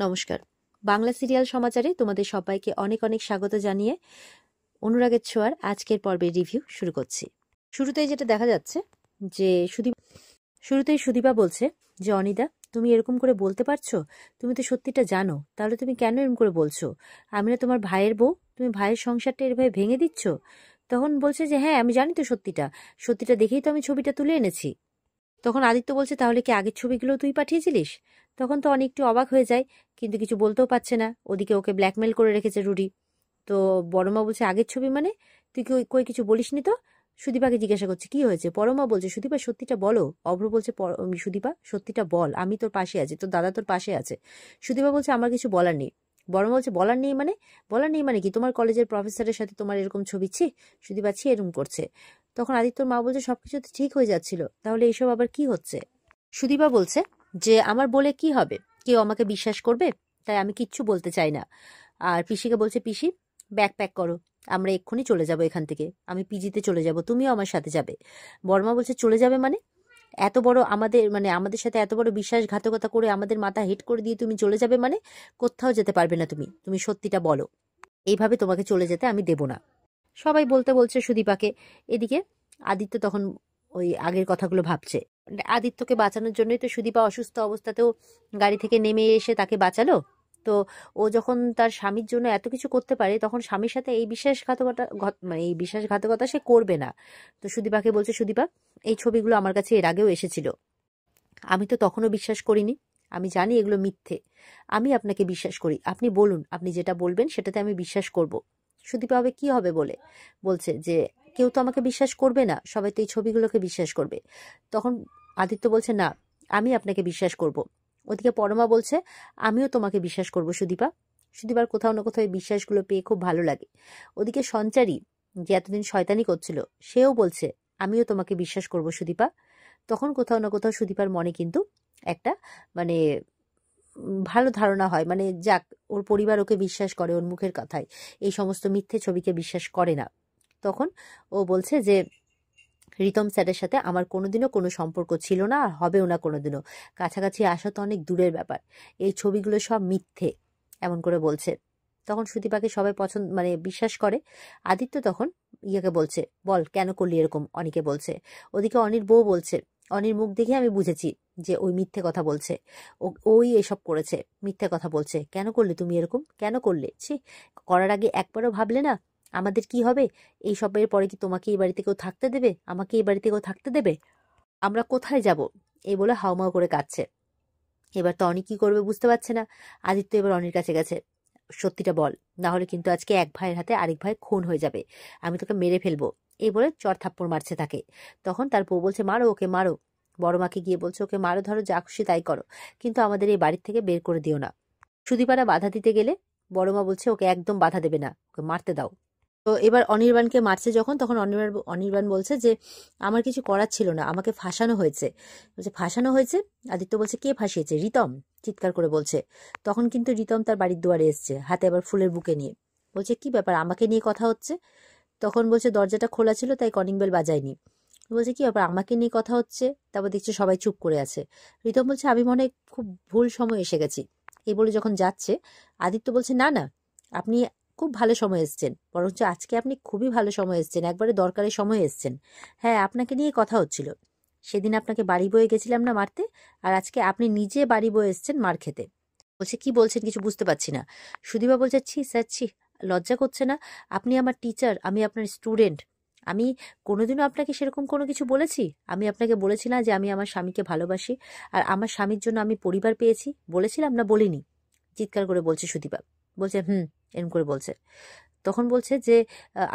নমস্কার। বাংলা সিরিয়াল সমাচারে তোমাদের সবাইকে অনেক অনেক স্বাগত জানিয়ে অনুরাগের ছোঁয়ার আজকের পর্বের রিভিউ শুরু করছি। শুরুতেই যেটা দেখা যাচ্ছে যে সুদীপা বলছে যে অনিদা, তুমি এরকম করে বলতে পারছো? তুমি তো সত্যিটা জানো, তাহলে তুমি কেন এরকম করে বলছো? আমি না তোমার ভাইয়ের বউ, তুমি ভাইয়ের সংসারটা এভাবে ভেঙে দিচ্ছ? তখন বলছে যে হ্যাঁ, আমি জানি তো সত্যিটা দেখেই তো আমি ছবিটা তুলে এনেছি। তখন আদিত্য বলছে, তাহলে কি আগের ছবিগুলো তুই পাঠিয়েছিলিস? তখন তো অনেক একটু অবাক হয়ে যায়, কিন্তু কিছু বলতেও পারছে না। ওদিকে ওকে ব্ল্যাকমেল করে রেখেছে রুডি। তো বড়মা বলছে, আগের ছবি মানে? তুই কি কই কিছু বলিসনি তো? সুদীপাকে জিজ্ঞাসা করছে কি হয়েছে। বড়মা বলছে, সুদীপা সত্যিটা বলো। অভ্র বলছে, সুদীপা সত্যিটা বল, আমি তোর পাশে আছি, তোর দাদা তোর পাশে আছে। সুদীপা বলছে, আমার কিছু বলার নেই। বড়মা বলছে, বলার নেই মানে কি? তোমার কলেজের প্রফেসরের সাথে তোমার এরকম ছবি? সুদীপা এরকম করছে। তখন আদিত্যর মা বলছে, সবকিছু তো ঠিক হয়ে যাচ্ছিল, তাহলে এইসব আবার কি হচ্ছে? সুদীপা বলছে যে আমার বলে কি হবে, কেউ আমাকে বিশ্বাস করবে? তাই আমি কিচ্ছু বলতে চাই না। আর পিসিকে বলছে, পিসি ব্যাগ প্যাক করো, আমরা এক্ষুনি চলে যাব এখান থেকে, আমি পিজিতে চলে যাব, তুমিও আমার সাথে যাবে। বর্মা বলছে, চলে যাবে মানে? এত বড় আমাদের সাথে এত বড় বিশ্বাসঘাতকতা করে আমাদের মাথা হেট করে দিয়ে তুমি চলে যাবে মানে? কোথাও যেতে পারবে না তুমি সত্যিটা বলো, এইভাবে তোমাকে চলে যেতে আমি দেব না। সবাই বলছে সুদীপাকে। এদিকে আদিত্য তখন ওই আগের কথাগুলো ভাবছে। আদিত্যকে বাঁচানোর জন্যই তো সুদীপা অসুস্থ অবস্থাতেও গাড়ি থেকে নেমে এসে তাকে বাঁচালো। তো ও যখন তার স্বামীর জন্য এত কিছু করতে পারে, তখন স্বামীর সাথে এই বিশ্বাসঘাতকতা সে করবে না। তো সুদীপাকে বলছে, সুদীপা এই ছবিগুলো আমার কাছে এর আগেও এসেছিল, আমি তো তখনও বিশ্বাস করিনি, আমি জানি এগুলো মিথ্যে। আমি আপনাকে বিশ্বাস করি, আপনি বলুন, আপনি যেটা বলবেন সেটাতে আমি বিশ্বাস করব। সুদীপা হবে কি হবে বলছে যে কেউ তো আমাকে বিশ্বাস করবে না, সবাই তো এই ছবিগুলোকে বিশ্বাস করবে। তখন আদিত্য বলছে, না, আমি আপনাকে বিশ্বাস করব। ওদিকে পরমা বলছে, আমিও তোমাকে বিশ্বাস করব সুদীপা। সুদীপার কোথাও না কোথাও এই বিশ্বাসগুলো পেয়ে খুব ভালো লাগে। ওদিকে সঞ্চারী, যে এতদিন শয়তানি করছিল, সেও বলছে, আমিও তোমাকে বিশ্বাস করব সুদীপা। তখন কোথাও না কোথাও সুদীপার মনে কিন্তু একটা মানে ভালো ধারণা হয়, মানে যাক, ওর পরিবার ওকে বিশ্বাস করে, ওর মুখের কথায় এই সমস্ত মিথ্যে ছবিকে বিশ্বাস করে না। তখন ও বলছে যে রিতম স্যারের সাথে আমার কোনোদিনও কোনো সম্পর্ক ছিল না, আর হবেও না কোনোদিনও। কাছাকাছি আসা তো অনেক দূরের ব্যাপার, এই ছবিগুলো সব মিথ্যে, এমন করে বলছে। তখন সুদীপাকে সবাই বিশ্বাস করে। আদিত্য তখন ইয়াকে বলছে, বল কেন করলি এরকম, অনিকে বলছে। ওদিকে অনির বউ বলছে, অনির মুখ দেখে আমি বুঝেছি যে ওই মিথ্যে কথা বলছে, ওই এসব করেছে, মিথ্যে কথা বলছে। কেন করলে তুমি এরকম, কেন করলে? করার আগে একবারও ভাবলে না আমাদের কি হবে? এই সবের পরে কি তোমাকে এই বাড়িতে কেউ থাকতে দেবে? আমাকে এই বাড়িতে কেউ থাকতে দেবে? আমরা কোথায় যাব? এই বলে হাউমাউ করে কাঁদছে। এবার তো অনি কি করবে বুঝতে পারছে না। আদিত্য এবার অনির কাছে গেছে, সত্যিটা বল, না হলে কিন্তু আজকে এক ভাইয়ের হাতে আরেক ভাই খুন হয়ে যাবে, আমি তোকে মেরে ফেলবো। এই বলে চর থাপ্পড় মারছে তাকে। তখন তার বউ বলছে, মারো ওকে, মারো। বড় মাকে গিয়ে বলছে, ওকে মারো, ধরো, যা খুশি তাই করো, কিন্তু আমাদের এই বাড়ির থেকে বের করে দিও না। সুদীপারা বাধা দিতে গেলে বড় মা বলছে, ওকে একদম বাধা দেবে না, ওকে মারতে দাও। তো এবার অনির্বাণকে মারছে যখন, তখন অনির্বাণ বলছে যে আমার কিছু করার ছিল না, আমাকে ফাঁসানো হয়েছে। বলছে ফাঁসানো হয়েছে? আদিত্য বলছে, কে ফাঁসিয়েছে? রিতম, চিৎকার করে বলছে। তখন কিন্তু রিতম তার বাড়ির দুয়ারে এসছে, হাতে আবার ফুলের বুকে নিয়ে। বলছে, কি ব্যাপার, আমাকে নিয়ে কথা হচ্ছে? তখন বলছে, দরজাটা খোলা ছিল তাই কলিং বেল বাজায়নি। বলছে, কি ব্যাপার, আমাকে নিয়ে কথা হচ্ছে? তারপর দেখছে সবাই চুপ করে আছে। রিতম বলছে, আমি মনে হয় খুব ভুল সময় এসে গেছি। এই বলে যখন যাচ্ছে, আদিত্য বলছে, না না, আপনি খুব ভালো সময় এসছেন, বরঞ্চ আজকে আপনি খুবই ভালো সময় এসছেন, একবারে দরকারি সময় এসছেন। হ্যাঁ, আপনাকে নিয়ে কথা হচ্ছিল। সেদিন আপনাকে বাড়ি বয়ে গেছিলাম না মারতে, আর আজকে আপনি নিজে বাড়ি বয়ে এসছেন মার খেতে। বলছে, কি বলছেন কিছু বুঝতে পারছি না। সুদীপা বলছে, ছি স্যার, ছি, লজ্জা করছে না? আপনি আমার টিচার, আমি আপনার স্টুডেন্ট, আমি কোনোদিনও আপনাকে সেরকম কোনো কিছু বলেছি? আমি আপনাকে বলেছি না যে আমি আমার স্বামীকে ভালোবাসি, আর আমার স্বামীর জন্য আমি পরিবার পেয়েছি? বলেছিলাম না বলিনি? চিৎকার করে বলছে সুদীপা। বলছে, এরকম করে বলছে। তখন বলছে যে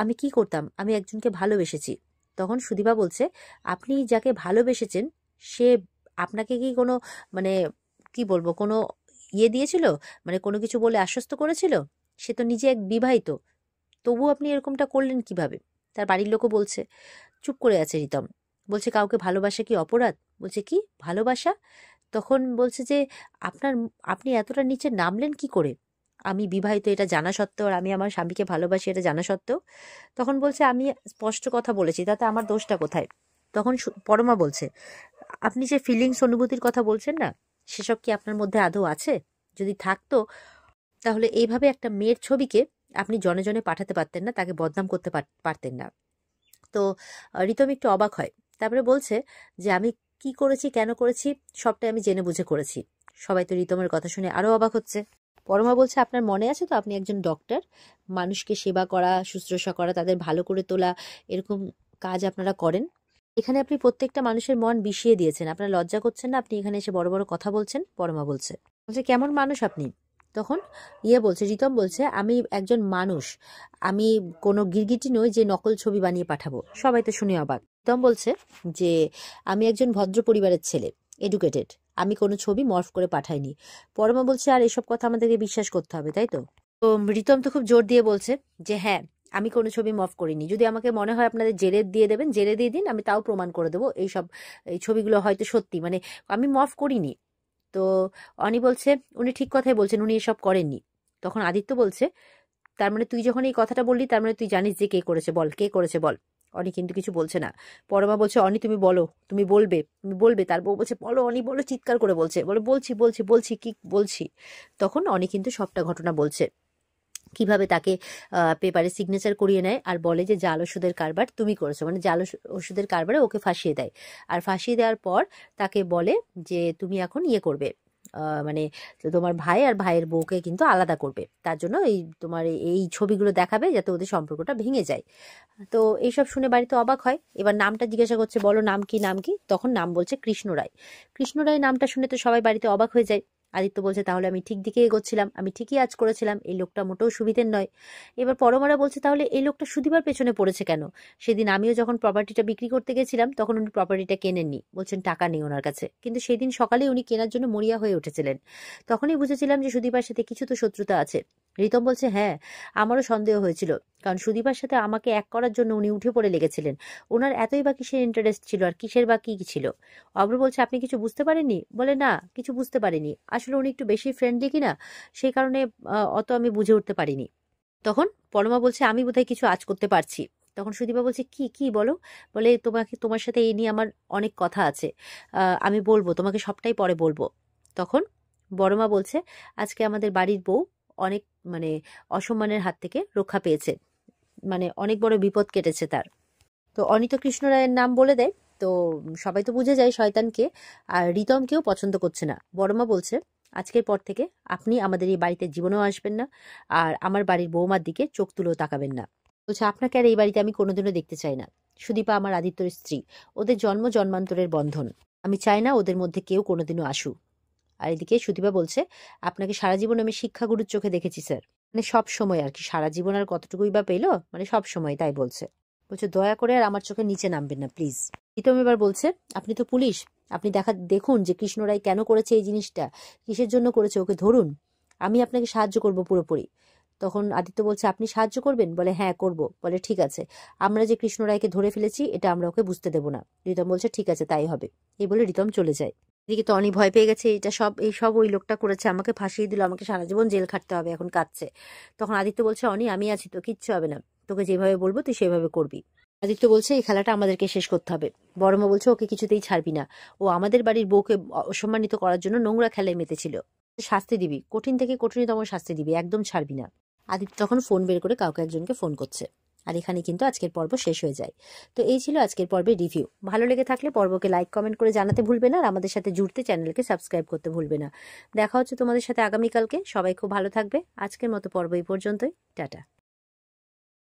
আমি কি করতাম, আমি একজনকে ভালোবেসেছি। তখন সুদীপা বলছে, আপনি যাকে ভালোবেসেছেন সে আপনাকে কি কোনো মানে কি বলবো, কোনো দিয়েছিল, মানে কোনো কিছু বলে আশ্বস্ত করেছিল? সে তো নিজে এক বিবাহিত, তবু আপনি এরকমটা করলেন কিভাবে? তার বাড়ির লোকও বলছে। চুপ করে আছে রিতম। বলছে, কাউকে ভালোবাসা কি অপরাধ? বলছে, কি ভালোবাসা? তখন বলছে যে আপনার আপনি এতটা নিচে নামলেন কি করে? আমি বিবাহিত এটা জানা সত্ত্বেও, আর আমি আমার স্বামীকে ভালোবাসি এটা জানা সত্ত্বেও। তখন বলছে, আমি স্পষ্ট কথা বলেছি, তাতে আমার দোষটা কোথায়? তখন পরমা বলছে, আপনি যে ফিলিংস অনুভূতির কথা বলছেন না, সেসব কি আপনার মধ্যে আদৌ আছে? যদি থাকতো তাহলে এইভাবে একটা মেয়ের ছবিকে আপনি জনে জনে পাঠাতে পারতেন না, তাকে বদনাম করতে পারতেন না। তো রিতম একটু অবাক হয়। তারপরে বলছে যে আমি কি করেছি, কেন করেছি, সবটাই আমি জেনে বুঝে করেছি। সবাই তো রিতমের কথা শুনে আরো অবাক হচ্ছে। পরমা বলছে আপনার মনে আছে তো আপনি একজন ডক্টর, মানুষকে সেবা করা, শুশ্রূষা করা, তাদের ভালো করে তোলা, এরকম কাজ আপনারা করেন। এখানে আপনি প্রত্যেকটা মানুষের মন বিষিয়ে দিয়েছেন, আপনার লজ্জা করছেন না? আপনি এখানে এসে বড় বড় কথা বলছেন। পরমা বলছে কেমন মানুষ আপনি? তখন বলছে, রিতম বলছে আমি একজন মানুষ, আমি কোনো গিরগিটি নই যে নকল ছবি বানিয়ে পাঠাবো। সবাই তো শুনে অবাক। রিতম বলছে যে আমি একজন ভদ্র পরিবারের ছেলে, এডুকেটেড, আমি কোনো ছবি মর্ফ করে পাঠাইনি। পরমা বলছে আর এসব কথা আমাদেরকে বিশ্বাস করতে হবে, তাই তো? তো রিতম তো খুব জোর দিয়ে বলছে যে হ্যাঁ, আমি কোনো ছবি মর্ফ করিনি। যদি আমাকে মনে হয় আপনাদের জেলে দিয়ে দেবেন, জেলে দিয়ে দিন, আমি তাও প্রমাণ করে দেবো এই ছবিগুলো হয়তো সত্যি, মানে আমি মর্ফ করিনি। তো অনি বলছে উনি ঠিক কথাই বলছেন, উনি এসব করেননি। তখন আদিত্য বলছে তার মানে তুই যখন এই কথাটা বললি তার মানে তুই জানিস যে কে করেছে, বল কে করেছে বল। অনি কিন্তু কিছু বলছে না। পরমা বলছে অনি তুমি বলো, তুমি বলবে। তার বউ বলছে বলো অনি বলো, চিৎকার করে বলছে, বলছি কি বলছি। তখন অনি কিন্তু সবটা ঘটনা বলছে, কিভাবে তাকে পেপারে সিগনেচার করিয়ে নেয় আর বলে যে জাল ওষুধের কারবার তুমি করেছো, মানে জাল ওষুধের কারবারে ওকে ফাঁসিয়ে দেয়। আর ফাঁসিয়ে দেওয়ার পর তাকে বলে যে তুমি এখন করবে, মানে তোমার ভাই আর ভাইয়ের বউকে কিন্তু আলাদা করবে, তার জন্য তোমার এই ছবিগুলো দেখাবে যাতে ওদের সম্পর্কটা ভেঙে যায়। তো এইসব শুনে বাড়িতে অবাক হয়। এবার নামটা জিজ্ঞাসা করছে, বলো নাম কি? তখন নাম বলছে কৃষ্ণ রায়। কৃষ্ণ রায় নামটা শুনে তো সবাই বাড়িতে অবাক হয়ে যায়। আদিত্য বলছে তাহলে আমি ঠিক দিকে এগোচ্ছিলাম, আমি ঠিকই আজ করেছিলাম, এই লোকটা মোটেও সুবিধের নয়। এবার পরমারা বলছে তাহলে এই লোকটা সুদিবার পেছনে পড়েছে কেন? সেদিন আমিও যখন প্রপার্টিটা বিক্রি করতে গেছিলাম তখন উনি প্রপার্টিটা কেনেননি, বলছেন টাকা নেই ওনার কাছে, কিন্তু সেদিন সকালে উনি কেনার জন্য মরিয়া হয়ে উঠেছিলেন। তখনই বুঝেছিলাম যে সুদীপার সাথে কিছু তো শত্রুতা আছে। রিতম বলছে হ্যাঁ, আমারও সন্দেহ হয়েছিল, কারণ সুদীপার সাথে আমাকে এক করার জন্য উনি উঠে পড়ে লেগেছিলেন। ওনার এতই বা কিসের ইন্টারেস্ট ছিল, আর কিসের বা কি ছিল? অব্র বলছে আপনি কিছু বুঝতে পারেননি? বলে না, কিছু বুঝতে পারিনি, আসলে উনি একটু বেশি ফ্রেন্ডলি কিনা, সেই কারণে অত আমি বুঝে উঠতে পারিনি। তখন পরমা বলছে আমি বোধহয় কিছু আজ করতে পারছি। তখন সুদীপা বলছে কি বলো? বলে তোমার সাথে এই নিয়ে আমার অনেক কথা আছে, আমি বলবো তোমাকে, সবটাই পরে বলবো। তখন বড়মা বলছে আজকে আমাদের বাড়ির বউ অনেক মানে অসম্মানের হাত থেকে রক্ষা পেয়েছে, মানে অনেক বড় বিপদ কেটেছে তার। তো অনিত কৃষ্ণ রায়ের নাম বলে দেয়। তো সবাই তো বুঝে যায় শয়তানকে, আর রিতমকেও পছন্দ করছে না। বড়মা বলছে আজকের পর থেকে আপনি আমাদের এই বাড়িতে জীবনেও আসবেন না, আর আমার বাড়ির বৌমার দিকে চোখ তুলেও তাকাবেন না। বলছে আপনাকে আর এই বাড়িতে আমি কোনোদিনও দেখতে চাই না। সুদীপা আমার আদিত্যর স্ত্রী, ওদের জন্ম জন্মান্তরের বন্ধন, আমি চাই না ওদের মধ্যে কেউ কোনোদিনও আসুক। আর এদিকে সুদীপা বলছে আপনাকে সারা জীবন আমি শিক্ষাগুরুর চোখে দেখেছি স্যার, মানে সব সময় আর কি, সারা জীবন আর কতটুকুই বা পেলো, মানে সব সময়, তাই বলছে দয়া করে আর আমার চোখের নিচে নামবেন না প্লিজ। প্রীতম এবার বলছে আপনি তো পুলিশ, আপনি দেখুন যে কৃষ্ণ রায় কেন করেছে এই জিনিসটা, কিসের জন্য করেছে, ওকে ধরুন, আমি আপনাকে সাহায্য করব পুরোপুরি। তখন আদিত্য বলছে আপনি সাহায্য করবেন? বলে হ্যাঁ করব। বলে ঠিক আছে, আমরা যে কৃষ্ণ রায়কে ধরে ফেলেছি এটা আমরা ওকে বুঝতে দেবো না। রিতম বলছে ঠিক আছে তাই হবে। এই বলে রিতম চলে যায়। এদিকে তো অনি ভয় পেয়ে গেছে, এই সব ওই লোকটা করেছে, আমাকে ফাঁসিয়ে দিল, আমাকে সারা জীবন জেল খাটতে হবে, এখন কাঁদছে। তখন আদিত্য বলছে অনি আমি আছি তো, কিচ্ছু হবে না, তোকে যেভাবে বলবো তুই সেভাবে করবি। আদিত্য বলছে এই খেলাটা আমাদেরকে শেষ করতে হবে। বড়মা বলছে ওকে কিছুতেই ছাড়বি না, ও আমাদের বাড়ির বউকে অসম্মানিত করার জন্য নোংরা খেলায় মেতেছিল, শাস্তি দিবি, কঠিন থেকে কঠিনতম শাস্তি দিবি, একদম ছাড়বি না। আদিত্য তখন ফোন বের করে কাউকে একজনকে ফোন করছে। আর এখানে কিন্তু আজকের পর্ব শেষ হয়ে যায়। তো এই ছিল আজকের পর্বের রিভিউ। ভালো লেগে থাকলে পর্বকে লাইক কমেন্ট করে জানাতে ভুলবে না, আর আমাদের সাথে জুড়তে চ্যানেলকে সাবস্ক্রাইব করতে ভুলবে না। দেখা হচ্ছে তোমাদের সাথে আগামীকালকে। সবাই খুব ভালো থাকবে। আজকের মতো পর্ব এই পর্যন্তই। টাটা।